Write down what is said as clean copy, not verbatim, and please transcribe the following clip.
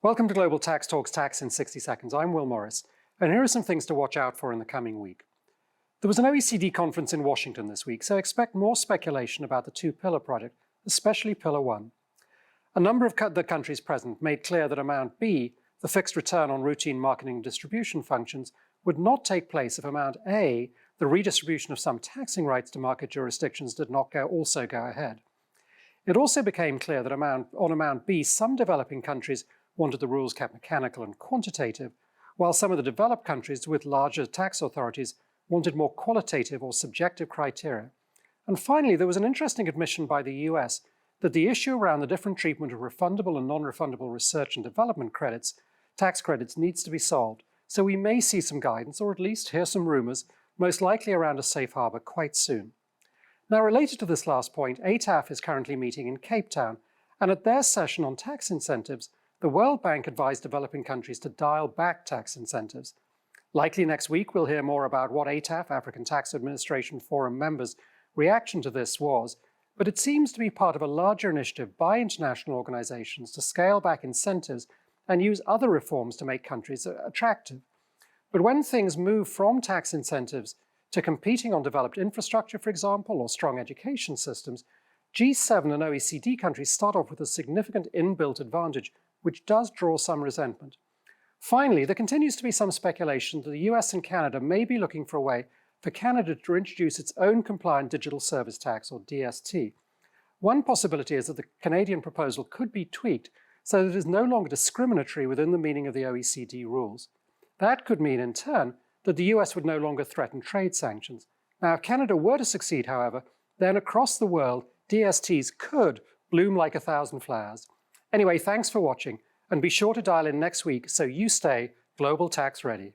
Welcome to Global Tax Talks Tax in 60 Seconds. I'm Will Morris, and here are some things to watch out for in the coming week. There was an OECD conference in Washington this week, so expect more speculation about the two-pillar project, especially Pillar 1. A number of the countries present made clear that Amount B, the fixed return on routine marketing and distribution functions, would not take place if Amount A, the redistribution of some taxing rights to market jurisdictions, did not also go ahead. It also became clear that on Amount B, some developing countries wanted the rules kept mechanical and quantitative, while some of the developed countries with larger tax authorities wanted more qualitative or subjective criteria. And finally, there was an interesting admission by the US that the issue around the different treatment of refundable and non-refundable research and development credits, tax credits, needs to be solved. So we may see some guidance, or at least hear some rumors, most likely around a safe harbor quite soon. Now, related to this last point, ATAF is currently meeting in Cape Town, and at their session on tax incentives, the World Bank advised developing countries to dial back tax incentives. Likely next week, we'll hear more about what ATAF, African Tax Administration Forum members' reaction to this was, but it seems to be part of a larger initiative by international organizations to scale back incentives and use other reforms to make countries attractive. But when things move from tax incentives to competing on developed infrastructure, for example, or strong education systems, G7 and OECD countries start off with a significant inbuilt advantage, which does draw some resentment. Finally, there continues to be some speculation that the US and Canada may be looking for a way for Canada to introduce its own compliant digital service tax, or DST. One possibility is that the Canadian proposal could be tweaked so that it is no longer discriminatory within the meaning of the OECD rules. That could mean, in turn, that the US would no longer threaten trade sanctions. Now, if Canada were to succeed, however, then across the world, DSTs could bloom like 1,000 flowers. Anyway, thanks for watching, and be sure to dial in next week so you stay global tax ready.